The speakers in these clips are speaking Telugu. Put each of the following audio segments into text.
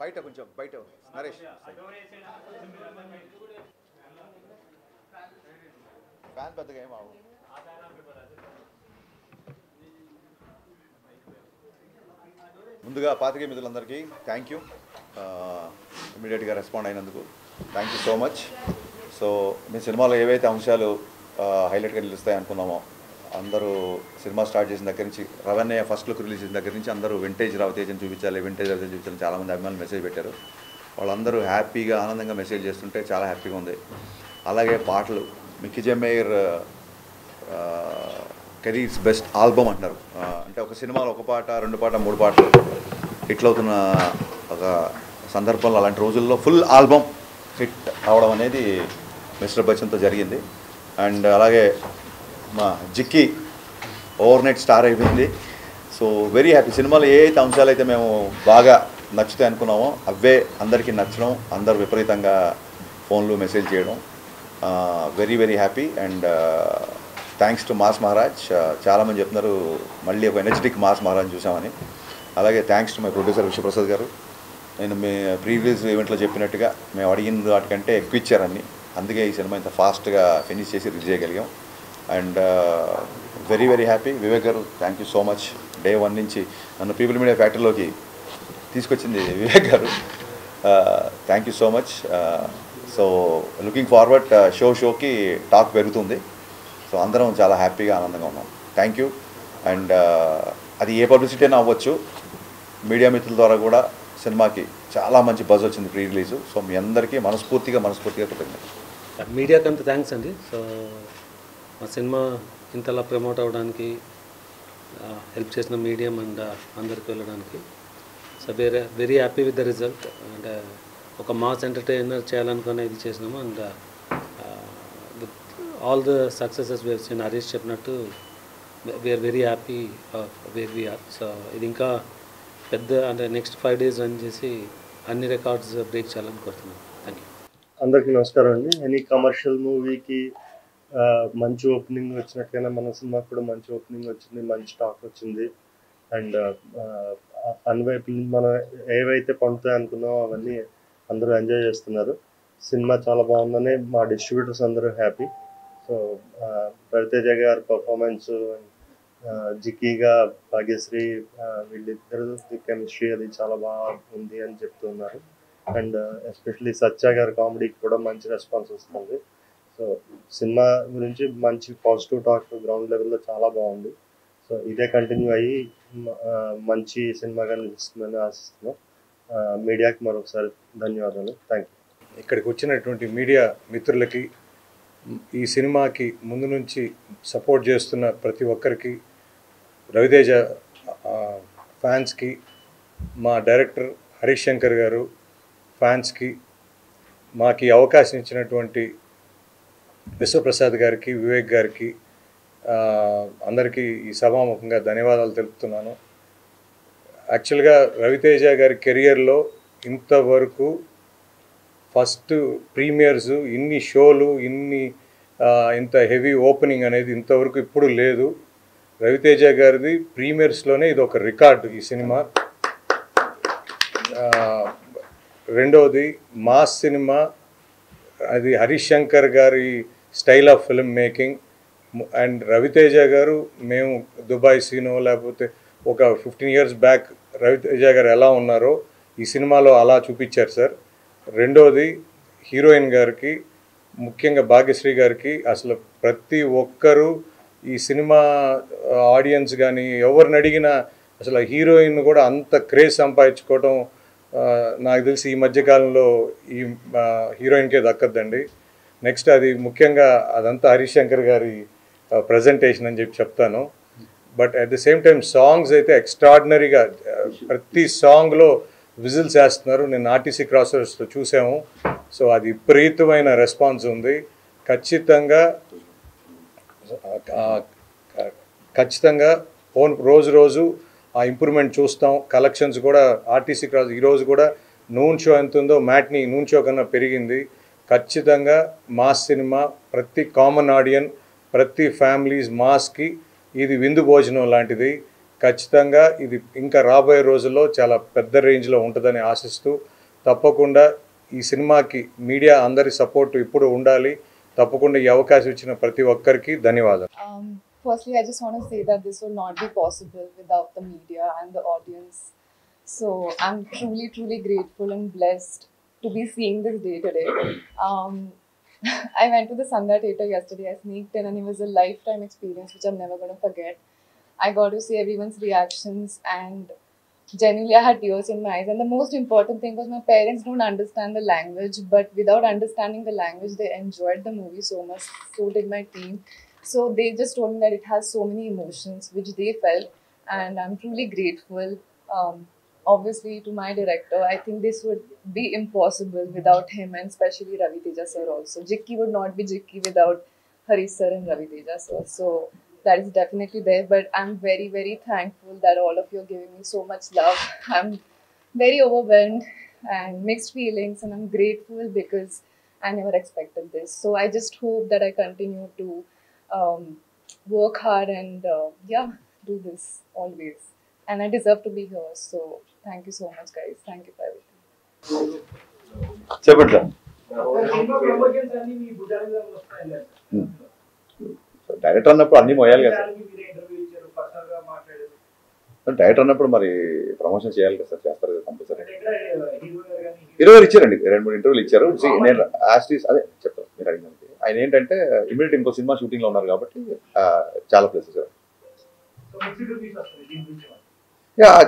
బయట కొంచెం బయట నరేష్ ఫ్యాన్ పెద్దగా ఏం అవ్వదు. ముందుగా పాత్రికేయ మిత్రులందరికీ థ్యాంక్ యూ, ఇమీడియట్గా రెస్పాండ్ అయినందుకు thank you so much. So మీ సినిమాలో ఏవైతే అంశాలు హైలైట్గా నిలుస్తాయి అనుకున్నామో, అందరూ సినిమా స్టార్ట్ చేసిన దగ్గర నుంచి, రవణ్య ఫస్ట్ లుక్ రిలీజ్ చేసిన దగ్గర నుంచి అందరూ వింటేజ్ రవితేజని చూపించాలి, వింటేజ్ రవితేజని చూపించాలని చాలామంది అభిమానులు మెసేజ్ పెట్టారు. వాళ్ళందరూ హ్యాపీగా ఆనందంగా మెసేజ్ చేస్తుంటే చాలా హ్యాపీగా ఉంది. అలాగే పాటలు, Mickey J mayor careers best album అంటున్నారు. అంటే ఒక సినిమాలో ఒక పాట, రెండు పాట, మూడు పాటలు హిట్లు అవుతున్న ఒక సందర్భంలో, అలాంటి రోజుల్లో ఫుల్ ఆల్బమ్ హిట్ అవడం అనేది మిస్టర్ బచ్చన్తో జరిగింది. అండ్ అలాగే మా జిక్కి ఓవర్ నైట్ స్టార్ అయిపోయింది. So very happy. సినిమాలో ఏ అయితే అంశాలు అయితే మేము బాగా నచ్చుతాయి అనుకున్నామో అవే అందరికీ నచ్చడం, అందరూ విపరీతంగా ఫోన్లు మెసేజ్ చేయడం, very very happy. And thanks to mass Maharaj. చాలామంది చెప్తున్నారు మళ్ళీ ఒక ఎనర్జెటిక్ మాస్ మహారాజ్ చూసామని. అలాగే thanks to my producer Vishwaprasad గారు. నేను మీ ప్రీవియస్ ఈవెంట్లో చెప్పినట్టుగా మేము అడిగిన వాటికంటే ఎక్కువ ఇచ్చారని, అందుకే ఈ సినిమా ఇంత ఫాస్ట్గా ఫినిష్ చేసి రిలీజ్ చేయగలిగాం. And very very happy. Vivek గారు thank you so much. Day 1 నుంచి నన్ను పీపుల్ మీడియా ఫ్యాక్టరీలోకి తీసుకొచ్చింది వివేక్ గారు. Thank you so much. So looking forward, షోకి టాక్ పెరుగుతుంది. సో అందరం చాలా హ్యాపీగా ఆనందంగా ఉన్నాం. Thank you. అండ్ అది ఏ పబ్లిసిటీ అయినా అవ్వచ్చు, మీడియా మిత్రుల ద్వారా కూడా సినిమాకి చాలా మంచి బజ్ వచ్చింది ప్రీ రిలీజు. సో మీ అందరికీ మనస్ఫూర్తిగా కృతజ్ఞతలు. మీడియాకి అంతా థ్యాంక్స్ అండి. సో మా సినిమా ఇంతలా ప్రమోట్ అవ్వడానికి హెల్ప్ చేసిన మీడియం అండ్ అందరికి వెళ్ళడానికి. So very happy with the result. అంటే ఒక మాస్ ఎంటర్టైనర్ చేయాలనుకునే ఇది చేసినాము. And with all the successes we've seen, Harish చెప్పినట్టు we're very happy where we're. So ఇది ఇంకా పెద్ద, అంటే నెక్స్ట్ 5 days రన్ చేసి అన్ని రికార్డ్స్ బ్రేక్ చేయాలని కోరుతున్నాను. Thank you. అందరికీ నమస్కారం అండి. ఎనీ కమర్షియల్ మూవీకి మంచి ఓపెనింగ్ వచ్చినట్టుగానే మన సినిమాకి కూడా మంచి ఓపెనింగ్ వచ్చింది, మంచి టాక్ వచ్చింది. అండ్ అన్వైపు మనం ఏవైతే పండుతాయి అనుకున్నామో అవన్నీ అందరూ ఎంజాయ్ చేస్తున్నారు. సినిమా చాలా బాగుందని మా డిస్ట్రిబ్యూటర్స్ అందరూ హ్యాపీ. సో రవితేజ గారి పర్ఫార్మెన్స్, జిక్కీగా భాగ్యశ్రీ, వీళ్ళిద్దరు కెమిస్ట్రీ అది చాలా బాగా ఉంది అని చెప్తున్నారు. అండ్ ఎస్పెషలీ సత్య గారి కామెడీకి కూడా మంచి రెస్పాన్స్ వస్తుంది. సో సినిమా గురించి మంచి పాజిటివ్ టాక్ గ్రౌండ్ లెవెల్లో చాలా బాగుంది. సో ఇదే కంటిన్యూ అయ్యి మంచి సినిమాగా నిలుస్తుందని ఆశిస్తున్నాం. మీడియాకి మరొకసారి ధన్యవాదాలు. Thank you. ఇక్కడికి వచ్చినటువంటి మీడియా మిత్రులకి, ఈ సినిమాకి ముందు నుంచి సపోర్ట్ చేస్తున్న ప్రతి ఒక్కరికి, రవితేజ ఫ్యాన్స్కి, మా డైరెక్టర్ హరీష్ శంకర్ గారు ఫ్యాన్స్కి, మాకు ఈ అవకాశం ఇచ్చినటువంటి విశ్వప్రసాద్ గారికి, వివేక్ గారికి, అందరికీ ఈ సభాముఖంగా ధన్యవాదాలు తెలుపుతున్నాను. యాక్చువల్గా రవితేజ గారి కెరియర్లో ఇంతవరకు ఫస్ట్ ప్రీమియర్స్, ఇన్ని షోలు, ఇంత హెవీ ఓపెనింగ్ అనేది ఇంతవరకు ఇప్పుడు లేదు. రవితేజ గారిది ప్రీమియర్స్లోనే ఇది ఒక రికార్డు ఈ సినిమా. రెండవది మాస్ సినిమా, అది హరీష్ శంకర్ గారి style of film making. And Raviteja గారు, మేము దుబాయ్ సీనో లేకపోతే ఒక 15 years బ్యాక్ రవితేజ గారు ఎలా ఉన్నారో ఈ సినిమాలో అలా చూపించారు సార్. రెండవది హీరోయిన్ గారికి, ముఖ్యంగా భాగ్యశ్రీ గారికి, అసలు ప్రతి ఒక్కరూ ఈ సినిమా ఆడియన్స్ కానీ ఎవరిని అడిగినా అసలు హీరోయిన్ కూడా అంత క్రేజ్ సంపాదించుకోవడం నాకు తెలిసి ఈ మధ్యకాలంలో ఈ హీరోయిన్కే దక్కద్దండి. నెక్స్ట్ అది ముఖ్యంగా అదంతా హరీష్ శంకర్ గారి ప్రజెంటేషన్ అని చెప్తాను. But at the same time songs అయితే ఎక్స్ట్రాడినరీగా, ప్రతి సాంగ్లో విజిల్స్ వేస్తున్నారు. నేను ఆర్టీసీ క్రాసర్స్లో చూసాము. సో అది విపరీతమైన రెస్పాన్స్ ఉంది. ఖచ్చితంగా రోజు ఆ ఇంప్రూవ్మెంట్ చూస్తాం. కలెక్షన్స్ కూడా ఆర్టీసీ క్రాస్ ఈరోజు కూడా నూన్ షో ఎంత ఉందో మ్యాట్ని నూన్ షో కన్నా పెరిగింది. ఖచ్చితంగా మాస్ సినిమా, ప్రతి కామన్ ఆడియన్, ప్రతి ఫ్యామిలీస్ మాస్కి ఇది విందు భోజనం లాంటిది. ఖచ్చితంగా ఇది ఇంకా రాబోయే రోజుల్లో చాలా పెద్ద రేంజ్లో ఉంటుందని ఆశిస్తూ తప్పకుండా ఈ సినిమాకి మీడియా అందరి సపోర్ట్ ఇప్పుడు ఉండాలి. తప్పకుండా ఈ అవకాశం ఇచ్చిన ప్రతి ఒక్కరికి ధన్యవాదాలు. Firstly, I just want to say that this would not be possible without the media and the audience. So I'm truly, truly grateful and blessed to be seeing this day today. I went to the Sandhya Theatre yesterday. I sneaked in and it was a lifetime experience which I'm never going to forget. I got to see everyone's reactions and genuinely I had tears in my eyes. And the most important thing was my parents don't understand the language, but without understanding the language, they enjoyed the movie so much. So did my team. So they just told me that it has so many emotions which they felt, and I'm truly grateful. Obviously to my director, I think this would be impossible without him, and especially Ravi Teja sir also. Jikki would not be Jikki without Harish sir and Ravi Teja sir. So that is definitely there, but I'm very, very thankful that all of you are giving me so much love. I'm very overwhelmed and mixed feelings, and I'm grateful because I never expected this. So I just hope that I continue to work hard and do this always. And I deserve to be here. So thank you so much, guys. Thank you for everything. చెప్పండి సార్. డైరెక్టర్ అన్నప్పుడు అన్ని మోయాలి కదా సార్. డైరెక్టర్ అన్నప్పుడు మరి ప్రమోషన్ చేయాలి కదా సార్, చేస్తారు కదా కంపల్సరీ. హీరో గారు ఇచ్చారండి, 2-3 ఇంటర్వ్యూలు ఇచ్చారు. నేను అదే చెప్తాను మీరు అడిగినందుకు. ఆయన ఏంటంటే ఇమీడియట్ ఇంకో సినిమా షూటింగ్లో ఉన్నారు కాబట్టి చాలా ప్లేసెస్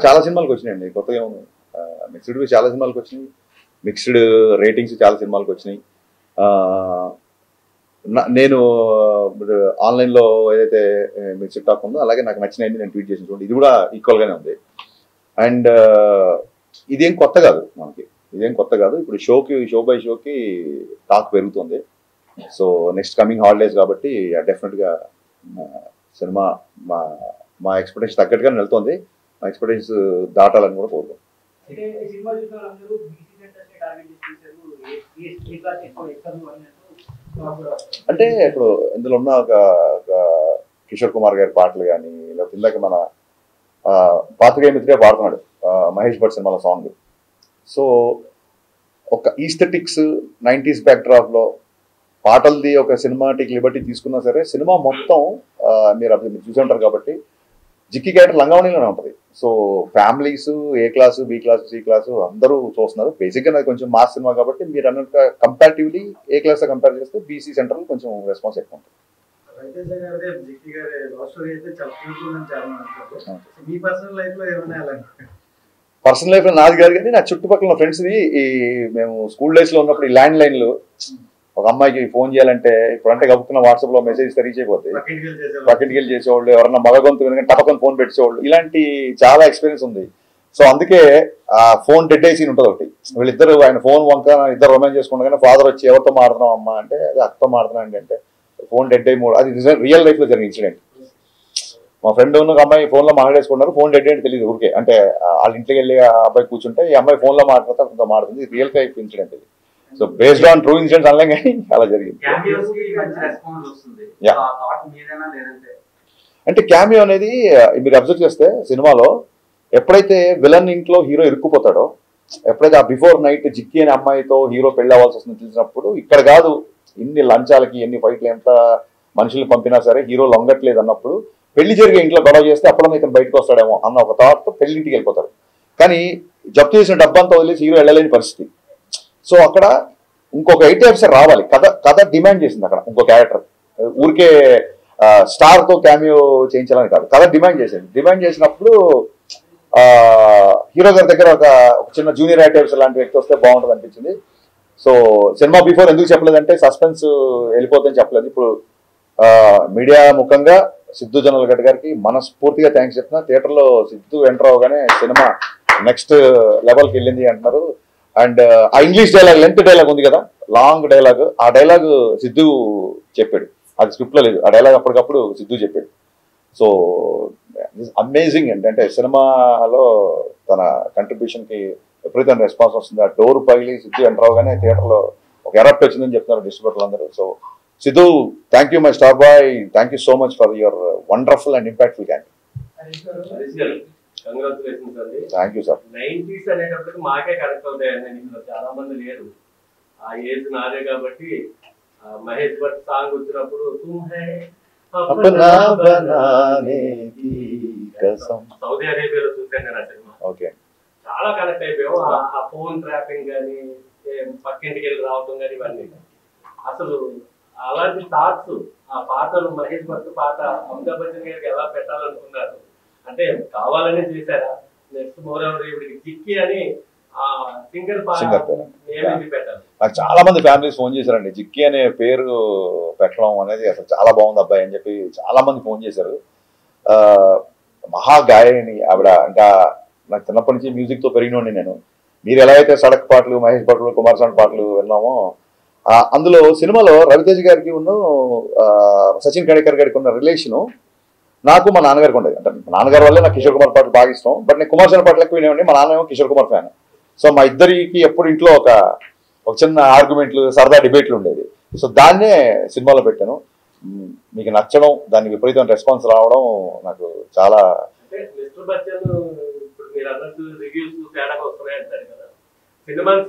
చాలా సినిమాలకు వచ్చినాయండి. కొత్తగా ఏమన్నా మిక్స్డ్ చాలా సినిమాలకు వచ్చినాయి, మిక్స్డ్ రేటింగ్స్ చాలా సినిమాలకు వచ్చినాయి. నేను ఆన్లైన్లో ఏదైతే మిక్స్డ్ టాక్ ఉందో అలాగే నాకు నచ్చినాయని నేను ట్వీట్ చేసిన చూడండి, ఇది కూడా ఈక్వల్గానే ఉంది. అండ్ ఇదేం కొత్త కాదు మనకి, ఇదేం కొత్త కాదు. ఇప్పుడు షో బై షోకి టాక్ పెరుగుతుంది. సో నెక్స్ట్ కమింగ్ హాలిడేస్ కాబట్టి డెఫినెట్గా సినిమా మా ఎక్స్పెక్టేషన్ తగ్గట్టుగా వెళ్తుంది. మా ఎక్స్పెక్టేషన్స్ దాటాలని కూడా కోరుకుంటాం. అంటే ఇప్పుడు ఇందులో ఉన్న ఒక కిషోర్ కుమార్ గారి పాటలు కానీ, లేకపోతే ఇందాక మన పాత్రికేయ మిత్రే పాడుతున్నాడు మహేష్ భట్ సినిమాలో సాంగ్. సో ఒక ఈస్థెటిక్స్ 90s బ్యాక్డ్రాప్లో పాటలది ఒక సినిమాటిక్ లిబర్టీ తీసుకున్నా సరే సినిమా మొత్తం మీరు చూసి ఉంటారు కాబట్టి జిక్కి క్యారెక్టర్ లంగావణిలోనే ఉంటుంది. So families A class, B class, C class అందరూ చూస్తున్నారు. బేసిక్గా నాకు కొంచెం మాస్ సినిమా కాబట్టి మీరు అన్నట్టుగా కంపారిటివ్లీ ఏ క్లాస్తో కంపేర్ చేస్తే బీసీ సెంటర్లో కొంచెం రెస్పాన్స్ ఎక్కువ ఉంటుంది. పర్సనల్ లైఫ్లో నాది కాదు కానీ నా చుట్టుపక్కల ఫ్రెండ్స్ది మేము స్కూల్ డేస్లో ఉన్నప్పుడు ఈ ల్యాండ్ లైన్లు ఒక అమ్మాయికి ఫోన్ చేయాలంటే ఇప్పుడంటే కప్పుకున్న వాట్సాప్లో మెసేజ్ రీచ్ అయిపోతాయి. పక్కింటికి వెళ్ళి చేసేవాళ్ళు, ఎవరన్నా మగ గొంతు వినగానే టపకని ఫోన్ పెట్టేవాళ్ళు, ఇలాంటి చాలా ఎక్స్పీరియన్స్ ఉంది. సో అందుకే ఆ ఫోన్ డెడ్ అయ్యి సీన్ ఉంటుంది ఒకటి. వీళ్ళిద్దరు ఆయన ఫోన్ వంక ఇద్దరు రొమాన్స్ చేసుకుంటా ఫాదర్ వచ్చి ఎవరితో మాడుతున్నాం అమ్మ అంటే అది అక్కతో మాడుతున్నాండి అంటే ఫోన్ డెడ్ అయ్యి అది రియల్ లైఫ్లో జరిగిన ఇన్సిడెంట్. మా ఫ్రెండ్ ఉన్న అమ్మాయి ఫోన్లో మాట్లాడేసుకున్నారు, ఫోన్ డెడ్ అంటే తెలియదు ఊరికే. అంటే వాళ్ళ ఇంటికి వెళ్ళి ఆ అబ్బాయి కూర్చుంటే ఈ అమ్మాయి ఫోన్లో మాట్లాడితే కొంత మాడుతుంది. రియల్ లైఫ్ ఇన్సిడెంట్ ఇది. So based on true incidents అనలేం కానీ అలా జరిగింది. అంటే క్యామియో అనేది మీరు అబ్జర్వ్ చేస్తే సినిమాలో ఎప్పుడైతే విలన్ ఇంట్లో హీరో ఇరుక్కుపోతాడో, ఎప్పుడైతే ఆ బిఫోర్ నైట్ జిక్కి అనే అమ్మాయితో హీరో పెళ్లి అవ్వాల్సి వస్తుంది తెలిసినప్పుడు ఇక్కడ కాదు ఇన్ని లంచాలకి ఎన్ని ఫైట్లు ఎంత మనుషులు పంపినా సరే హీరో లొంగట్లేదు అన్నప్పుడు పెళ్లి జరిగే ఇంట్లో గొడవ చేస్తే అప్పుడన్నా ఇతను బయటకు వస్తాడేమో అన్న ఒక థాట్తో పెళ్లింటికి వెళ్ళిపోతాడు. కానీ జప్తు చేసిన డబ్బంతా వదిలేసి హీరో వెళ్ళలేని పరిస్థితి. సో అక్కడ ఇంకొక 8 ఆఫీసర్ రావాలి, కథ డిమాండ్ చేసింది. అక్కడ ఇంకో క్యారెక్టర్ ఊరికే స్టార్తో క్యామియో చేయించాలని కాదు, కథ డిమాండ్ చేసింది. డిమాండ్ చేసినప్పుడు హీరో గారి దగ్గర ఒక చిన్న జూనియర్ ఆఫీసర్ లాంటి వ్యక్తి వస్తే బాగుంటుంది అనిపించింది. సో సినిమా బిఫోర్ ఎందుకు చెప్పలేదంటే సస్పెన్స్ వెళ్ళిపోతుందని చెప్పలేదు. ఇప్పుడు మీడియా ముఖంగా సిద్ధు జొన్నలగడ్డ గారికి మనస్ఫూర్తిగా థ్యాంక్స్ చెప్తున్నా. థియేటర్లో సిద్ధు ఎంటర్ అవగానే సినిమా నెక్స్ట్ లెవెల్కి వెళ్ళింది అంటున్నారు. అండ్ ఆ ఇంగ్లీష్ డైలాగ్, లెంత్ డైలాగ్ ఉంది కదా, లాంగ్ డైలాగ్, ఆ డైలాగ్ సిద్ధు చెప్పాడు. అది స్క్రిప్ట్లో లేదు, ఆ డైలాగ్ అప్పటికప్పుడు సిద్ధు చెప్పాడు. సో అమేజింగ్ అంటే సినిమాలో తన కంట్రిబ్యూషన్కి ఎప్పుడైతే రెస్పాన్స్ వస్తుంది. ఆ డోర్ పగిలి సిద్ధు ఎంటర్ అవగానే థియేటర్లో ఒక ఎరప్ట్ వచ్చిందని చెప్తున్నారు డిస్ట్రిబ్యూటర్లు అందరూ. So Siddhu, thank you my star boy, thank you so much for your wonderful and impactful camp. Congratulations అండి. Thank you sir. 90s అనేటప్పటికి మాకే కనెక్ట్ అవుతాయండి. ఇందులో చాలా మంది లేరు, ఆ ఏజ్ నాదే కాబట్టి. మహేష్ భట్ సాంగ్ వచ్చినప్పుడు సౌదీ అరేబియాలో చూసాను నేను ఆ సినిమా. చాలా కనెక్ట్ అయిపోయాం. ఆ ఫోన్ ట్రాపింగ్ కానీ, పక్కింటికి వెళ్ళి రావటం కానీ, ఇవన్నీ అసలు అలాంటి థాట్స్. ఆ పాటలు మహేష్ భట్ పాట అమితాబ్ బచ్చన్ గారికి ఎలా పెట్టాలనుకున్నారు అంటే కావాలనే చేశారా? నెక్స్ట్ మోరవర్ ఇవిడికి జిక్కి అని సింగర్ పెట్టాలి. నాకు చాలా మంది ఫ్యామిలీస్ ఫోన్ చేశారండి. జిక్కి అనే పేరు పెట్టడం అనేది అసలు చాలా బాగుంది అబ్బాయి అని చెప్పి చాలా మంది ఫోన్ చేశారు. మహా గాయని ఆవిడ. ఇంకా నాకు చిన్నప్పటి నుంచి మ్యూజిక్తో పెరిగినోండి నేను. మీరు ఎలా అయితే సడక్ పాటలు, మహేష్ భట్లు, కుమారస్వామి పాటలు విన్నామో, అందులో సినిమాలో రవితేజ్ గారికి ఉన్న సచిన్ కడేకర్ గారికి ఉన్న రిలేషను నాకు మా నాన్నగారికి ఉండేది. అంటే మా నాన్నగారి వల్లే నాకు కిషోర్ కుమార్ పాటలు బాగా ఇష్టం. బట్ నేను కుమారస్వామి పాటలు ఎక్కువ వినేవాడిని. మా నాన్న ఏమో కిషోర్ కుమార్ ఫ్యాన్. సో మా ఇద్దరికి ఎప్పుడు ఇంట్లో ఒక చిన్న ఆర్గ్యుమెంట్లు, సరదా డిబేట్లు ఉండేది. సో దాన్నే సినిమాలో పెట్టాను. మీకు నచ్చడం, దానికి విపరీతమైన రెస్పాన్స్ రావడం నాకు చాలా. మీరు అన్నట్టు రివ్యూస్ తేడాగా వస్తున్నాయి అంటారు కదా.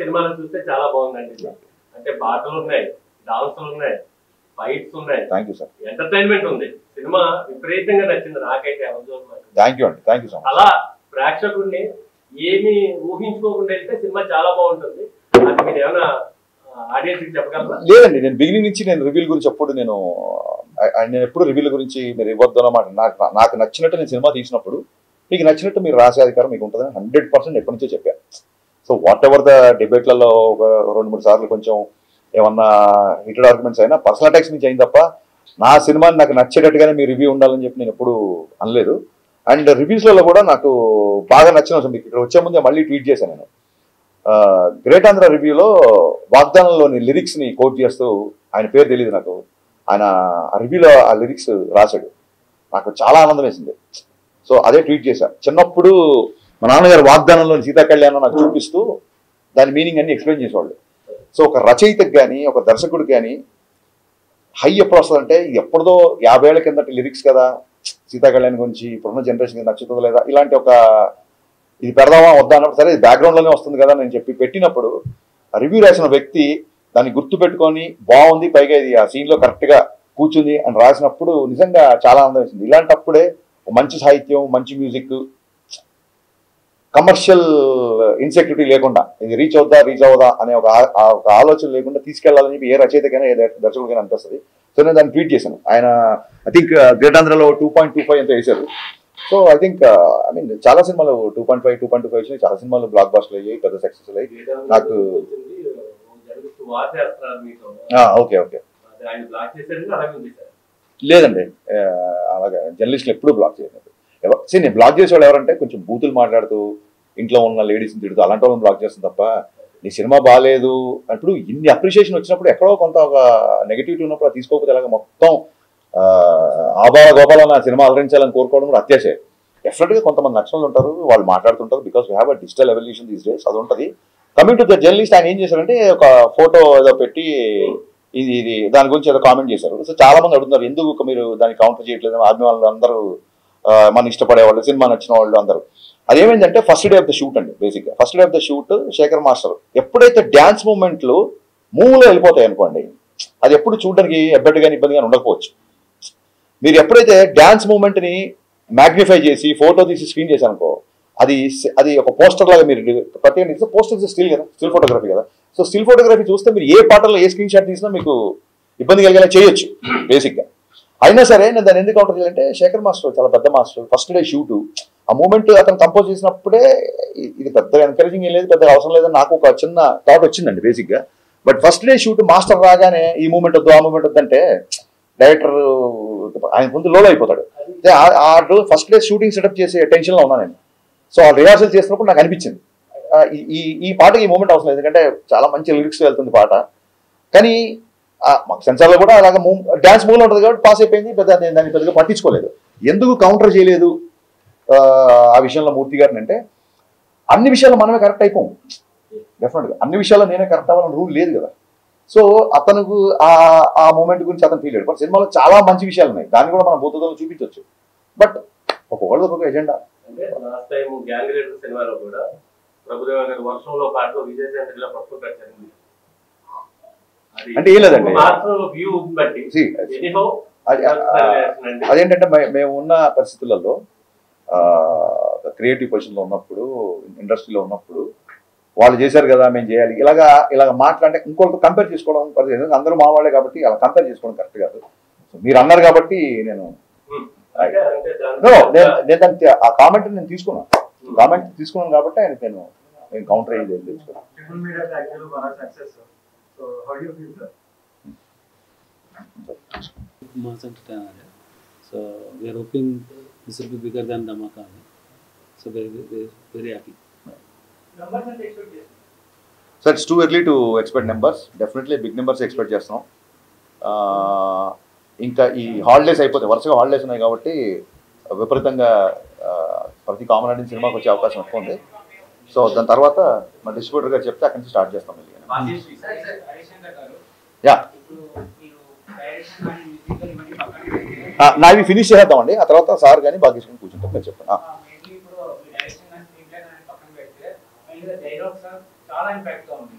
సినిమాలు చూస్తే చాలా బాగుందండి. అంటే పాటలు ఉన్నాయి, డాన్సులు ఉన్నాయి, ఫైట్స్ ఉన్నాయి. Thank you sir. ఎంటర్టైన్మెంట్ ఉంది. సినిమా విపరీతంగా నచ్చింది నాకైతే. థ్యాంక్ యూ అండి. Thank you so much. అలా ప్రేక్షకుడిని ఏమి ఊహించుకోకుండా వెళ్తే సినిమా చాలా బాగుంటుంది. అది మీరు ఏమైనా ఆడియన్స్ కి చెప్పగలరా? లేదండి, నేను బిగినింగ్ నుంచి నేను రివ్యూల గురించి ఎప్పుడు నేను ఎప్పుడు రివ్యూల గురించి మీరు ఇవ్వద్దు అన్నమాట. నాకు నచ్చినట్టు నేను సినిమా తీసినప్పుడు మీకు నచ్చినట్టు మీరు రాసే అధికారం మీకు ఉంటుందని 100% ఎప్పటి నుంచో చెప్పాను. సో వాట్ ఎవర్ ద డిబేట్లలో ఒక 2-3 సార్లు కొంచెం ఏమన్నా హీటెడ్ ఆర్గ్యుమెంట్స్ అయినా పర్సనల్ అటాక్స్ నుంచి అయింది తప్ప నా సినిమాని నాకు నచ్చేటట్టుగానే మీ రివ్యూ ఉండాలని చెప్పి నేను ఎప్పుడు అనలేదు. అండ్ రివ్యూస్లలో కూడా నాకు బాగా నచ్చిన మీకు ఇక్కడ వచ్చే ముందే మళ్ళీ ట్వీట్ చేశాను నేను. గ్రేట్ ఆంధ్ర రివ్యూలో వాగ్దానంలోని లిరిక్స్ని కోట్ చేస్తూ, ఆయన పేరు తెలియదు నాకు, ఆయన ఆ రివ్యూలో ఆ లిరిక్స్ రాశాడు. నాకు చాలా ఆనందం వేసింది. సో అదే ట్వీట్ చేశాను. చిన్నప్పుడు మా నాన్నగారు వాగ్దానంలోని సీతా కళ్యాణం నాకు చూపిస్తూ దాని మీనింగ్ అన్ని ఎక్స్ప్లెయిన్ చేసేవాళ్ళు. సో ఒక రచయితకు కానీ, ఒక దర్శకుడికి కానీ హై ఎప్పుడు వస్తుందంటే, ఇది ఎప్పుడుదో 50 ఏళ్ల కిందటి లిరిక్స్ కదా, సీతా కళ్యాణ్ గురించి ఇప్పుడున్న జనరేషన్కి నచ్చుతుందో లేదా, ఇలాంటి ఒక ఇది పెడదామా వద్దా అన్నప్పుడు సరే ఇది బ్యాక్గ్రౌండ్లోనే వస్తుంది కదా నేను చెప్పి పెట్టినప్పుడు రివ్యూ రాసిన వ్యక్తి దాన్ని గుర్తు పెట్టుకొని బాగుంది, పైగా ఇది ఆ సీన్లో కరెక్ట్గా కూర్చుంది అని రాసినప్పుడు నిజంగా చాలా ఆనందం వేసింది. ఇలాంటప్పుడే మంచి సాహిత్యం, మంచి మ్యూజిక్, కమర్షియల్ ఇన్సెక్యూరిటీ లేకుండా ఇది రీచ్ అవుదా అనే ఒక ఆలోచన లేకుండా తీసుకెళ్లాలని చెప్పి ఏ రచయితకైనా ఏ దర్శకుడికైనా అనిపిస్తుంది. సో నేను దాన్ని ట్వీట్ చేశాను. ఆయన ఐ థింక్ గ్రేట్ ఆంధ్రలో 2.25 ఎంతో వేశారు. So I think I mean చాలా సినిమాలు 2.5, 2.25 వచ్చినాయి. చాలా సినిమాలు బ్లాక్ బాస్టర్లు అయ్యాయి, పెద్ద సక్సెస్ అయ్యాయి. నాకు ఓకే లేదండి, అలాగే జర్నలిస్టులు ఎప్పుడూ బ్లాక్ చేయలేదు. నేను బ్లాక్ చేసేవాళ్ళు ఎవరంటే కొంచెం బూతులు మాట్లాడుతూ ఇంట్లో ఉన్న లేడీస్ని తిడుతూ అలాంటి వాళ్ళని బ్లాక్ చేస్తుంది తప్ప నీ సినిమా బాగాలేదు అప్పుడు ఇన్ని అప్రిషియేషన్ వచ్చినప్పుడు ఎక్కడో కొంత ఒక నెగిటివిటీ ఉన్నప్పుడు అది తీసుకోకపోతే అలాగే మొత్తం ఆబాల గోపాలను ఆ సినిమా అలరించాలని కోరుకోవడం కూడా అత్యాశే. డెఫినెట్గా కొంతమంది నచ్చలు ఉంటారు, వాళ్ళు మాట్లాడుతుంటారు. Because we have a digital evolution these days, అది ఉంటుంది. కమింగ్ టు ద జర్నలిస్ట్, ఆయన ఏం చేశారంటే ఒక ఫోటో ఏదో పెట్టి ఇది దాని గురించి ఏదో కామెంట్ చేశారు. సో చాలా మంది అడుగుతున్నారు ఎందుకు మీరు దాన్ని కౌంటర్ చేయట్లేదు, అభిమానులు అందరూ మన ఇష్టపడేవాళ్ళు, సినిమా నచ్చిన వాళ్ళు అందరూ. అదేమైందంటే first day of the shoot అండి. బేసిక్గా first day of the shoot Shekhar master ఎప్పుడైతే డ్యాన్స్ మూమెంట్లు మూవ్లో వెళ్ళిపోతాయి అనుకోండి, అది ఎప్పుడు చూడడానికి ఎబ్బెట్టుగాని ఇబ్బందిగా ఉండకపోవచ్చు. మీరు ఎప్పుడైతే డ్యాన్స్ మూమెంట్ని మ్యాగ్నిఫై చేసి ఫోటో తీసి స్క్రీన్ చేశారనుకో, అది ఒక పోస్టర్ లాగా మీరు ప్రత్యేకంగా పోస్టర్ స్టిల్ కదా, స్టిల్ ఫోటోగ్రఫీ కదా. సో స్టిల్ ఫోటోగ్రఫీ చూస్తే మీరు ఏ పాటలో ఏ స్క్రీన్ షాట్ తీసినా మీకు ఇబ్బంది కలిగేలా చేయొచ్చు బేసిక్గా. అయినా సరే నేను దాన్ని ఎందుకు కౌంటర్ చేయాలంటే శేఖర్ మాస్టర్ చాలా పెద్ద మాస్టర్. ఫస్ట్ డే షూటు ఆ మూమెంట్ అతను కంపోజ్ చేసినప్పుడే ఇది పెద్ద ఎంకరేజింగ్ ఏం లేదు, పెద్దగా అవసరం లేదని నాకు ఒక చిన్న థాట్ వచ్చిందండి బేసిక్గా. But first day shoot master రాగానే ఈ మూమెంట్ వద్దు ఆ మూమెంట్ వద్దంటే డైరెక్టర్ ఆయన ముందు లోలో అయిపోతాడు. ఆ ఫస్ట్ డే షూటింగ్ సెటప్ చేసే టెన్షన్లో ఉన్నాను నేను. సో ఆ రిహార్సల్ చేసినప్పుడు నాకు అనిపించింది ఈ పాటకి ఈ మూమెంట్ అవసరం లేదు, ఎందుకంటే చాలా మంచి లిరిక్స్ వెళ్తుంది పాట. కానీ మాకు సెన్సార్లో కూడా అలాగే డ్యాన్స్ మూవ్లో ఉంటుంది కాబట్టి పాస్ అయిపోయింది, దాన్ని పెద్దగా పట్టించుకోలేదు. ఎందుకు కౌంటర్ చేయలేదు ఆ విషయంలో మూర్తి గారిని అంటే, అన్ని విషయాల్లో మనమే కరెక్ట్ అయిపోము. డెఫినెట్గా అన్ని విషయాల్లో నేనే కరెక్ట్ అవ్వాలని రూల్ లేదు కదా. సో అతనికి ఆ మూమెంట్ గురించి అతను ఫీల్ అయ్యాడు. బట్ సినిమాలో చాలా మంచి విషయాలు ఉన్నాయి, దాన్ని కూడా మనం భూతత్వంలో చూపించవచ్చు. బట్ ఒక్కొక్కళ్ళది ఒక్కొక్క ఎజెండా. అంటే లాస్ట్ టైం గ్యాంగ్ లీడర్ సినిమాలో కూడా ప్రభుదేవ గారు వర్షంలో పాటలో విజయశాంతిలో పట్టుకుని పెట్టారు. అంటే ఏం లేదండి, వ్యూ బట్టి అదేంటంటే మేము ఉన్న పరిస్థితులలో క్రియేటివ్ పొజిషన్లో ఉన్నప్పుడు, ఇండస్ట్రీలో ఉన్నప్పుడు వాళ్ళు చేశారు కదా మేము చేయాలి ఇలాగ మాట్లాడితే ఇంకొకరితో కంపేర్ చేసుకోవడం పరిస్థితి. అందరూ మా వాళ్ళే కాబట్టి అలా కంపేర్ చేసుకోవడం కరెక్ట్ కాదు. మీరు అన్నారు కాబట్టి నేను ఆ కామెంట్ నేను తీసుకున్నాను కాబట్టి ఆయన నేను కౌంటర్ అయ్యేది తెలుసుకున్నాను. Mass entertainer. So we are hoping this will be bigger than Dhamaka. So very happy. So it's too early to expect numbers. Definitely big numbers expect చేస్తున్నాం. ఇంకా ఈ హాలిడేస్ అయిపోతాయి, వరుసగా హాలిడేస్ ఉన్నాయి కాబట్టి విపరీతంగా ప్రతి కామన్ ఆడియన్స్ సినిమాకి వచ్చే అవకాశం ఎక్కువ ఉంది. సో దాని తర్వాత మా డిస్ట్రిబ్యూటర్ గారు చెప్తే అక్కడి నుంచి స్టార్ట్ చేస్తాం. యా నావి ఫినిష్ చేద్దామండి, ఆ తర్వాత సార్ కానీ బాగా తీసుకుని కూర్చుంటాం. మీరు చెప్పండి.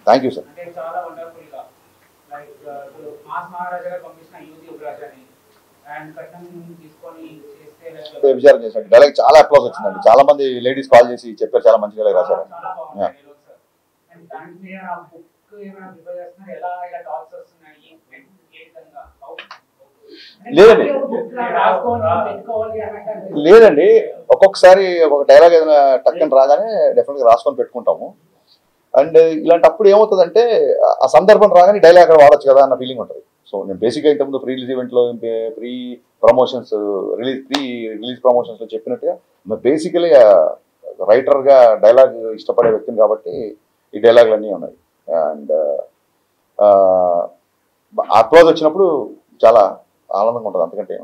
Thank you sir. విచారం చేశాడు, డైలాగ్ చాలా అప్లాస్ వచ్చిందండి. చాలా మంది లేడీస్ కాల్ చేసి చెప్పారు చాలా మంచి డైలాగ్ రాశారు. లేదండి ఒక్కొక్కసారి ఒక డైలాగ్ ఏదైనా టక్కని రాగానే డెఫినెట్గా రాసుకొని పెట్టుకుంటాము. అండ్ ఇలాంటప్పుడు ఏమవుతుందంటే ఆ సందర్భం రాగానే డైలాగ్ అక్కడ వాడచ్చు కదా అన్న ఫీలింగ్ ఉంటుంది. సో నేను బేసిక్గా ఇంతకుముందు ప్రీ రిలీజ్ ఈవెంట్లో ప్రీ రిలీజ్ ప్రమోషన్స్లో చెప్పినట్టుగా బేసికలీ రైటర్గా డైలాగ్ ఇష్టపడే వ్యక్తిని కాబట్టి ఈ డైలాగులు అన్నీ ఉన్నాయి. అండ్ అప్రోజ్ వచ్చినప్పుడు చాలా ఆనందంగా ఉంటుంది, అంతకంటే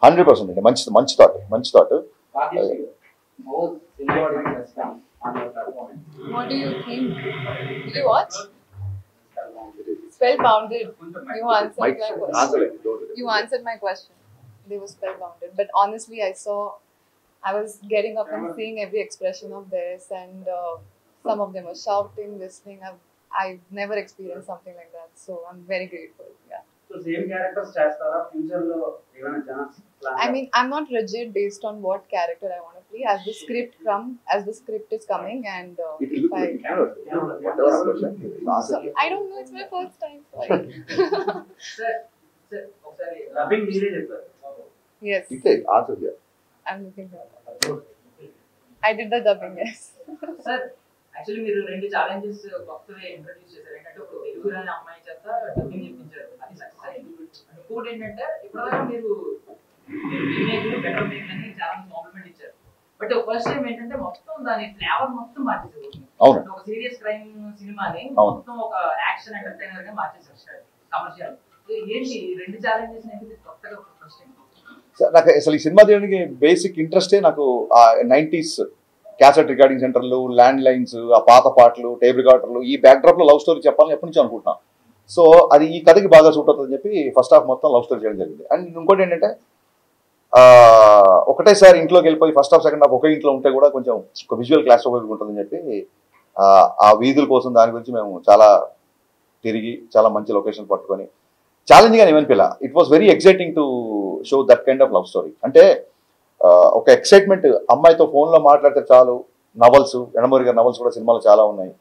100% అండి. మంచి thought. What do you think? Did you watch? Spellbounded. You answered my question. They were spellbounded. But honestly, I was getting up and seeing every expression of theirs, and some of them were shouting, listening. I've never experienced something like that, so I'm very grateful. Yeah. So same characters chestara future lo evana chance plan. I mean, I'm not rigid based on what character I want to play. As the script is coming, and if I don't know, it's my first time. Sorry. Sir, ఒకసారి dubbing మీరే చెప్పారు. Yes. I'm looking for that. I did the dubbing, yes. Sir, actually మీరు 2 ఛాలెంజెస్ కొత్తగా ఇంట్రడ్యూస్ చేశారు. ఏంటంటే ఒక తెలుగు రాని అమ్మాయి చేత డబ్బింగ్ చేయించారు, అది సక్సెస్ అయింది. ఇంకోటి ఏంటంటే ఇప్పటిదాకా మీరు బెటర్ మేక్ అని చాలా కాంప్లిమెంట్ ఇచ్చారు. బట్ ఫస్ట్ టైం ఏంటంటే మొత్తం దాని ఫ్లేవర్ మొత్తం మార్చేసారు. ఒక సీరియస్ క్రైమ్ సినిమాని మొత్తం ఒక యాక్షన్ ఎంటర్టైనర్ గా మార్చేసారు, కమర్షియల్. ఏంటి 2 ఛాలెంజెస్ అనేది కొత్తగా ఫస్ట్ టైం? నాకు అసలు ఈ సినిమా తీయడానికి బేసిక్ ఇంట్రెస్టే నాకు ఆ 90s క్యాసెట్ రికార్డింగ్ సెంటర్లు, ల్యాండ్ లైన్స్, ఆ పాత పాటలు, టేప్ రికార్డర్లు, ఈ బ్యాక్డ్రాప్లో లవ్ స్టోరీ చెప్పాలని ఎప్పటి నుంచి అనుకుంటున్నాను. సో అది ఈ కథకి బాగా సూట్ అవుతుందని చెప్పి ఫస్ట్ హాఫ్ మొత్తం లవ్ స్టోరీ చేయడం జరిగింది. అండ్ ఇంకోటి ఏంటంటే ఒకటేసారి ఇంట్లోకి వెళ్ళిపోయి ఫస్ట్ హాఫ్ సెకండ్ హాఫ్ ఒకే ఇంట్లో ఉంటే కూడా కొంచెం ఒక విజువల్ క్లాస్ ఉపయోగం ఉంటుందని చెప్పి ఆ వీధుల కోసం దాని గురించి మేము చాలా తిరిగి చాలా మంచి లొకేషన్ పట్టుకొని ఛాలెంజింగ్ అని ఏమనిపిలా. It was very exciting to show that kind of love story. అంటే ఒక ఎక్సైట్మెంట్, అమ్మాయితో ఫోన్లో మాట్లాడితే చాలు. నవల్స్, ఎండమూరి గారి నవల్స్ కూడా సినిమాలో చాలా ఉన్నాయి.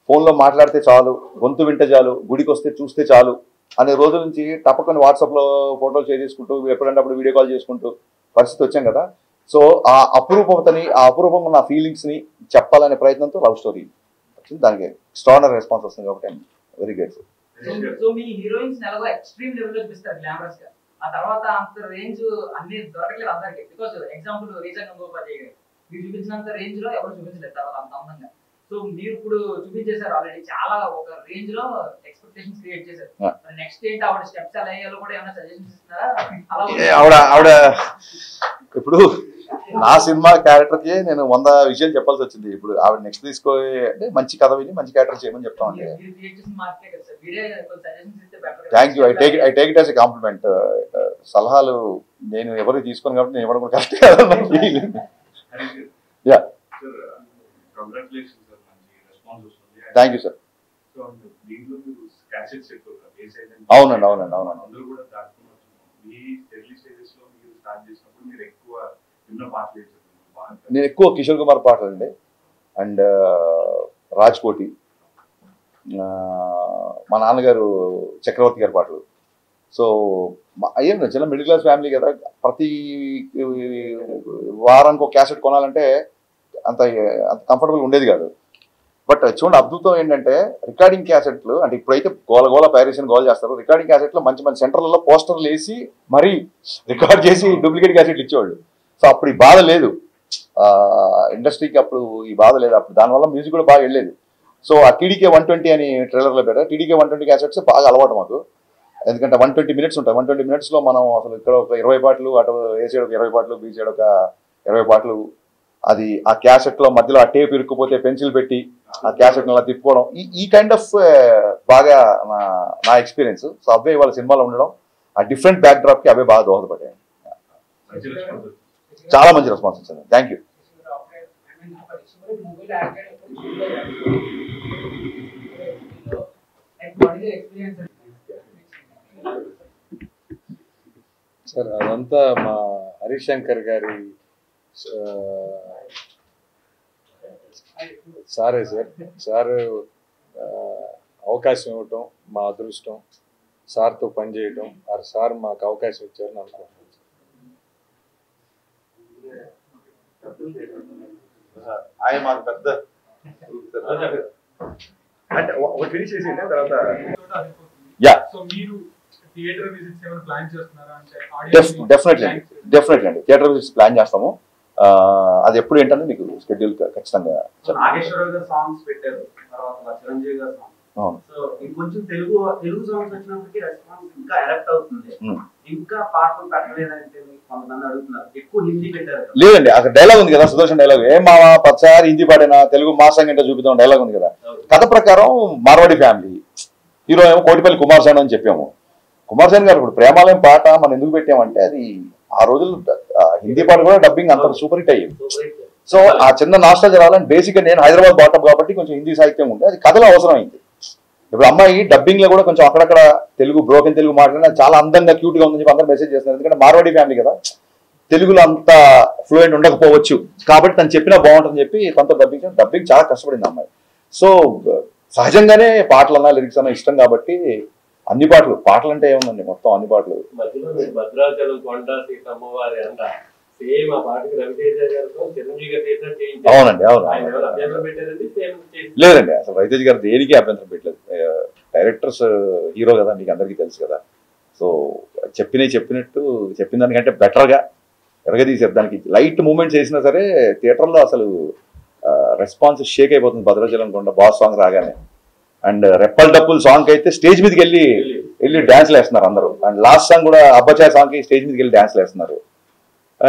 ఫోన్లో మాట్లాడితే చాలు, గొంతు వింటే చాలు, గుడికి వస్తే చూస్తే చాలు అనే రోజుల నుంచి తప్పకొని వాట్సాప్లో ఫోటోలు షేర్ చేసుకుంటూ ఎప్పుడంటే అప్పుడు వీడియో కాల్ చేసుకుంటూ పరిస్థితి వచ్చాం కదా. సో ఆ అపురూపతని, ఆ అపురూపంగా ఉన్న ఫీలింగ్స్ని చెప్పాలనే ప్రయత్నంతో లవ్ స్టోరీ వచ్చింది. దానికి ఎక్స్ట్రాడినరీ రెస్పాన్స్ వస్తుంది కాబట్టి I'm very grateful. So me heroines ఎలాగో ఎక్స్ట్రీమ్ లెవెల్లో చూపిస్తారు గ్లామరస్ గా, ఆ తర్వాత అంత రేంజ్ అన్ని దొరకలేదు అందరికి. బికాజ్ ఎగ్జాంపుల్ రీచా గంగోపాధ్యాయ గారు మీరు చూపించినంత రేంజ్ లో ఎవరు చూపించలేదు తర్వాత అంత అందంగా. సో మీరు ఇప్పుడు చూపించేశారు ఆల్రెడీ, చాలా ఒక రేంజ్ లో ఎక్స్పెక్టేషన్స్ క్రియేట్ చేశారు. నెక్స్ట్ ఏంటి ఆవిడ స్టెప్స్ ఎలా అయ్యాలో కూడా ఏమైనా సజెషన్స్ ఇస్తున్నారా? ఆవిడ ఇప్పుడు నా సినిమా క్యారెక్టర్కి నేను 100 విషయాలు చెప్పాల్సి వచ్చింది. ఇప్పుడు ఆవిడ నెక్స్ట్ తీసుకో అంటే మంచి కథ విని మంచి క్యారెక్టర్ చేయమని చెప్తామండి. Thank you. I take it as a compliment. సలహాలు నేను ఎవరికి తీసుకోను కాబట్టి నేను ఇవ్వడం కూడా కరెక్ట్ కాదు. Yeah, thank you sir. అవునండి అవునండి అవునండి. నేను ఎక్కువ కిషోర్ కుమార్ పాటలు అండి, అండ్ రాజ్కోటి, మా నాన్నగారు చక్రవర్తి గారి పాటలు. సో అయ్యే చిన్న మిడిల్ క్లాస్ ఫ్యామిలీ కదా, ప్రతి వారానికి ఒక క్యాసెట్ కొనాలంటే అంత కంఫర్టబుల్ ఉండేది కాదు. బట్ చూడండి అద్భుతం ఏంటంటే రికార్డింగ్ క్యాసెట్లు అంటే ఇప్పుడైతే గోల ప్యారిస్ అని గోల్ చేస్తారు. రికార్డింగ్ క్యాసెట్లు మంచి మంచి సెంటర్లలో పోస్టర్లు వేసి మరీ రికార్డ్ చేసి డూప్లికేట్ క్యాసెట్లు ఇచ్చేవాళ్ళు. సో అప్పుడు ఈ బాధ లేదు ఇండస్ట్రీకి, అప్పుడు ఈ బాధ లేదు. అప్పుడు దానివల్ల మ్యూజిక్ కూడా బాగా వెళ్ళేది. సో ఆ టీడీకే 120 అని ట్రైలర్లో పెట్టారు. టీడీకే 120 క్యాసెట్స్ బాగా అలవాటు మాకు, ఎందుకంటే 120 minutes ఉంటాయి. 120 minutesలో మనం అసలు ఇక్కడ ఒక 20 పాటలు, అటు ఏ సైడ్ ఒక 20 పాటలు, బీ సైడ్ ఒక 20 పాటలు. అది ఆ క్యాసెట్లో మధ్యలో ఆ టేప్ ఇరుక్కుపోతే పెన్సిల్ పెట్టి ఆ క్యాసెట్ని అలా తిప్పుకోవడం, ఈ కైండ్ ఆఫ్ బాగా నా ఎక్స్పీరియన్స్. సో అవే వాళ్ళ సినిమాలో ఉండడం, ఆ డిఫరెంట్ బ్యాక్ డ్రాప్కి అవే బాగా దోహదపడ్డాయి. చాలా మంచి రెస్పాన్స్ వచ్చింది. Thank you. సార్ అదంతా మా హరీష్ శంకర్ గారి సారే సార్. సార్ అవకాశం ఇవ్వటం మా అదృష్టం, సార్తో పనిచేయటం, సార్ మాకు అవకాశం ఇచ్చారని అనుకుంటున్నాను. ఆయన మాకు పెద్ద అంటే ఒక ఫినిష్ చేసి తర్వాత యా డెఫినెట్లీ అండి థియేటర్ విజిట్స్ ప్లాన్ చేస్తాము. అది ఎప్పుడు ఏంటంటే మీకు షెడ్యూల్ ఖచ్చితంగా. ఇంకొంచెం తెలుగు సాంగ్స్ వచ్చినప్పటికీ రెస్పాన్స్ ఇంకా ఎరప్ట్ అవుతుంది. ఇంకా పాటలు పెట్టలేదంటే కొంతమంది అడుగుతున్నారు. ఎక్కువ హిందీ పెట్టారు. లేదండి, అక్కడ డైలాగ్ ఉంది కదా, సుదర్శన్ డైలాగ్, ఏం మావా పచ్చారి హిందీ పాడినా తెలుగు మా సంగ చూపిద్దాం డైలాగ్ ఉంది కదా. కథ ప్రకారం మార్వాడి ఫ్యామిలీ, హీరో ఏమో కోటిపల్లి కుమార్ సాన్ అని చెప్పాము. కుమార్ సాన్ గారు ఇప్పుడు ప్రేమాలయం పాట మనం ఎందుకు పెట్టామంటే అది ఆ రోజులు హిందీ పాట కూడా డబ్బింగ్ అంత సూపర్ హిట్ అయ్యింది. సో ఆ చిన్న నాస్టాలజీ రావాలని బేసిక్గా నేను హైదరాబాద్ బాటం కాబట్టి కొంచెం హిందీ సాహిత్యం ఉంటే అది కథలో అవసరం అయింది. ఇప్పుడు అమ్మాయి డబ్బింగ్ లో కూడా కొంచెం అక్కడక్కడ తెలుగు బ్రోకెన్ తెలుగు మాట్లాడినా చాలా అందంగా క్యూట్ గా ఉందని చెప్పి అందరూ మెసేజ్ చేస్తున్నారు. ఎందుకంటే మార్వాడి ఫ్యామిలీ కదా, తెలుగులో అంత ఫ్లూయెంట్ ఉండకపోవచ్చు కాబట్టి తను చెప్పినా బాగుంటుందని చెప్పి తనతో డబ్బింగ్ చాలా కష్టపడింది అమ్మాయి. సో సహజంగానే పాటలు అన్నా లిరిక్స్ అన్నా ఇష్టం కాబట్టి అన్ని పాటలు అంటే ఏముందండి మొత్తం అన్ని పాటలు. భద్రాచలం కొండ సీతమ్మ వారి అంట సేమ్ ఆ పాటకి రవితేజ గారితో చిరంజీవి గారు చేసినట్టు. అవునండి అవును. అభ్యంతరం పెట్టారండి సేమ్ లేదండి, అసలు రవితేజ గారు దేనికి అభ్యంతరం పెట్టలేదు. డైరెక్టర్స్ హీరో కదా, మీకు అందరికీ తెలుసు కదా. సో చెప్పినట్టు చెప్పిన దానికంటే బెటర్గా ఎరగదీసారు. దానికి లైట్ మూమెంట్స్ వేసినా సరే థియేటర్లో అసలు రెస్పాన్స్ షేక్ అయిపోతుంది. భద్రాచలం కొండ బాస్ సాంగ్ రాగానే, అండ్ రెప్పల్ డప్పుల్ సాంగ్ అయితే స్టేజ్ మీదకి వెళ్ళి డాన్స్లు వేస్తున్నారు అందరూ. అండ్ లాస్ట్ సాంగ్ కూడా అబ్బాచాయ్ సాంగ్కి స్టేజ్ మీదకి వెళ్ళి డాన్స్లు వేస్తున్నారు.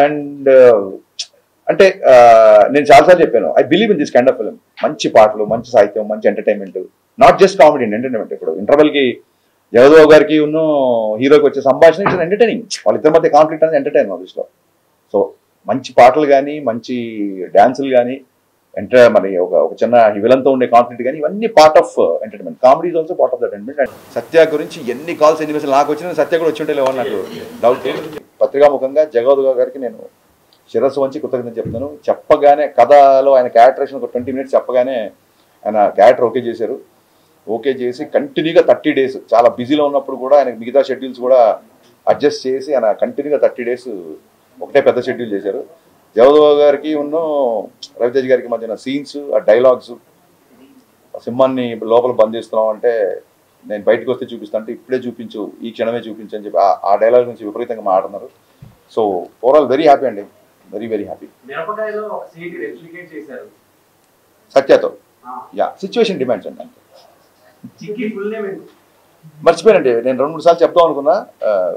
అండ్ అంటే నేను చాలాసార్లు చెప్పాను, I believe in this kind of film. మంచి పాటలు, మంచి సాహిత్యం, మంచి entertainment, not just comedy entertainment. ఇప్పుడు ఇంటర్వెల్కి జగదేవ్ గారికి ఉన్న హీరోకి వచ్చే సంభాషణ ఇట్స్ ఎంటర్టైనింగ్. వాళ్ళిద్దరి మధ్య కాన్ఫ్లిక్ట్ అనేది ఎంటర్టైన్ ఆఫీస్లో. సో మంచి పాటలు కానీ మంచి డ్యాన్సులు కానీ మరి ఒక చిన్న విలన్తో ఉండే కాన్ఫ్లిక్ట్ కానీ ఇవన్నీ part of entertainment. Comedy is also part of that entertainment. And Satya గురించి ఎన్ని కాల్స్ ఎన్ని మెసేజ్ నాకు వచ్చినా సత్య కూడా వచ్చి ఉంటే లేవని నాకు డౌట్. పత్రికాముఖంగా జగదేవ్ గారికి నేను శిరస్సు వంచి కృతజ్ఞత చెప్తున్నాను. చెప్పగానే కథలో ఆయన క్యారెక్టరేషన్ ఒక 20 minutes చెప్పగానే ఆయన క్యారెక్టర్ ఓకే చేశారు. ఓకే చేసి కంటిన్యూగా 30 days చాలా బిజీలో ఉన్నప్పుడు కూడా ఆయన మిగతా షెడ్యూల్స్ కూడా అడ్జస్ట్ చేసి ఆయన కంటిన్యూగా 30 days ఒకటే పెద్ద షెడ్యూల్ చేశారు. జగదేవ్ గారికి ఉన్న రవితేజ్ గారికి మధ్యన సీన్స్, ఆ డైలాగ్స్, సింహాన్ని లోపల బంధిస్తున్నాం అంటే నేను బయటకు వస్తే చూపిస్తాను అంటే ఇప్పుడే చూపించు, ఈ క్షణమే చూపించు అని చెప్పి ఆ డైలాగ్ నుంచి విపరీతంగా మాట్లాడుతున్నారు. సో ఓవరాల్ వెరీ హ్యాపీ అండి, వెరీ హ్యాపీ. సత్యతో యా సిచ్యువేషన్ డిమాండ్స్ అండి. మర్చిపోయానండి, నేను 2-3 సార్లు చెప్తాం అనుకున్నా.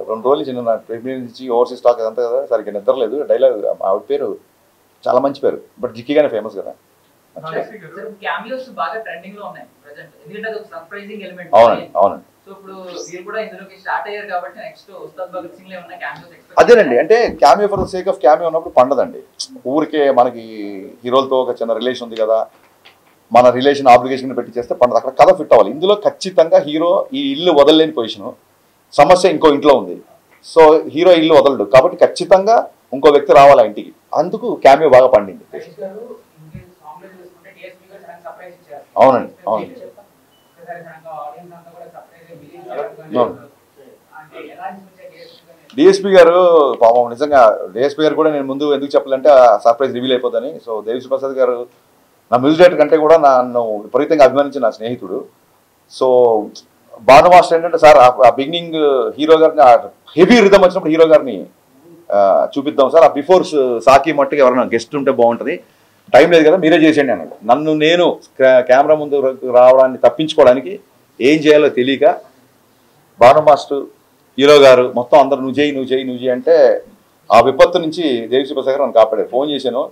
2 రోజులు చిన్న నా ప్రెగ్నెన్సీ నుంచి ఓవర్సీస్ స్టాక్ అదంతా కదా, సరిగ్గా నిద్రలేదు. డైలాగ్ ఆవిడ పేరు చాలా మంచి పేరు, బట్ జిక్కిగానే ఫేమస్ కదా. క్యామియోస్ బాగా ట్రెండింగ్ లో ఉన్నాయి ప్రెజెంట్, ఎందుకంటే అది ఒక సర్ప్రైజింగ్ ఎలిమెంట్. అవునండి, అవునండి. సో ఇప్పుడు మీరు కూడా ఇందులోకి స్టార్ట్ అయ్యారు కాబట్టి నెక్స్ట్ ఉస్తాద్ భగత్ సింగ్ లో ఉన్న క్యామియోస్ ఎక్స్పెక్ట్. అదేనండి, అంటే cameo for the sake of cameo ఉన్నప్పుడు పండదండి. ఊరికే మనకి హీరోలతో ఒక చిన్న రిలేషన్ ఉంది కదా, మన రిలేషన్ ఆబ్లిగేషన్ పెట్టి చేస్తే పండదు. అక్కడ కథ ఫిట్ అవ్వాలి. ఇందులో ఖచ్చితంగా హీరో ఈ ఇల్లు వదలలేని పొజిషను, సమస్య ఇంకో ఇంట్లో ఉంది. సో హీరో ఇల్లు వదలడు కాబట్టి ఖచ్చితంగా ఇంకో వ్యక్తి రావాలి ఆ ఇంటికి. అందుకు క్యామియో బాగా పండింది. అవునండి, అవును. డిఎస్పీ గారు పాపం నిజంగా, డిఎస్పీ గారు కూడా నేను ముందు ఎందుకు చెప్పాలంటే సర్ప్రైజ్ రివీల్ అయిపోతుంది. సో దేవిశ్రీ ప్రసాద్ గారు నా మ్యూజిక్ డైరెక్టర్ కంటే కూడా నన్ను విపరీతంగా అభిమానించిన నా స్నేహితుడు. సో భాను మాస్టర్ ఏంటంటే, సార్ ఆ బిగినింగ్ హీరో గారిని హెవీ రిథమ్ వచ్చినప్పుడు హీరో గారిని చూపిద్దాం సార్, ఆ బిఫోర్ సాకి మట్టుకు ఎవరైనా గెస్ట్ ఉంటే బాగుంటుంది, టైం లేదు కదా మీరే చేసేయండి అన్నాడు. నన్ను నేను కెమెరా ముందు రావడాన్ని తప్పించుకోవడానికి ఏం చేయాలో తెలియక భాను మాస్టర్, హీరో గారు మొత్తం అందరు నువ్వు చేయి అంటే ఆ విపత్తు నుంచి దేవిశ్రీ ప్రసాద్ గారు నన్ను కాపాడారు. ఫోన్ చేశాను,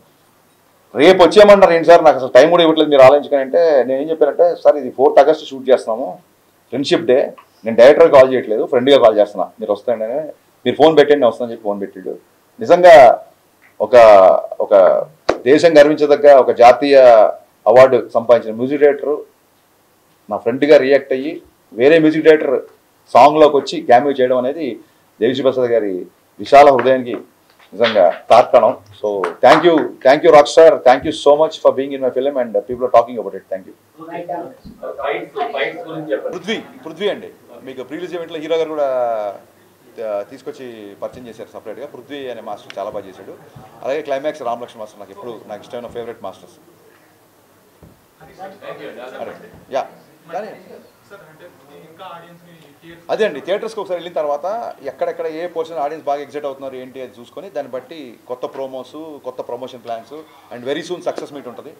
రేపు వచ్చేయమన్నారు ఏంటి సార్, నాకు అసలు టైం కూడా ఇవ్వట్లేదు మీరు ఆలోచించుకొని అంటే, నేను ఏం చెప్పానంటే, సార్ ఇది 4th ఆగస్ట్ షూట్ చేస్తున్నాము, ఫ్రెండ్షిప్ డే, నేను డైరెక్టర్ కాల్ చేయట్లేదు, ఫ్రెండ్గా కాల్ చేస్తున్నా, మీరు వస్తాయండి, మీరు ఫోన్ పెట్టండి నేను వస్తానని చెప్పి ఫోన్ పెట్టాడు. నిజంగా ఒక దేశం గర్వించదగ్గ ఒక జాతీయ అవార్డు సంపాదించిన మ్యూజిక్ డైరెక్టర్ నా ఫ్రెండ్గా రియాక్ట్ అయ్యి వేరే మ్యూజిక్ డైరెక్టర్ సాంగ్లోకి వచ్చి క్యామియో చేయడం అనేది దేవిశ్రీ ప్రసాద్ గారి విశాల హృదయానికి నిజంగా తార్కణం. So thank you rock star, thank you so much for being in my film and people are talking about it. Thank you. Prithvi అండి, మీకు ప్రీవియస్ ఈవెంట్లో హీరో గారు కూడా తీసుకొచ్చి పరిచయం చేశారు సపరేట్గా. పృథ్వీ అనే మాస్టర్ చాలా బాగా చేశాడు. అలాగే క్లైమాక్స్ రామలక్ష్మణ్ మాస్టర్ నాకు ఇష్టమైన ఫేవరెట్ మాస్టర్స్. యా, కానీ అదే అండి, థియేటర్స్కి ఒకసారి వెళ్ళిన తర్వాత ఎక్కడెక్కడ ఏ పోర్షన్ ఆడియన్స్ బాగా ఎగ్జైట్ అవుతున్నారు ఏంటి అది చూసుకొని దాన్ని బట్టి కొత్త ప్రోమోస్, కొత్త promotion plans and very soon success meet ఉంటుంది.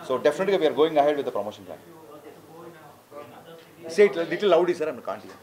సో డెఫినెట్గా we are going ahead with the promotion plan. Say it little loud, sir. I'm can't hear.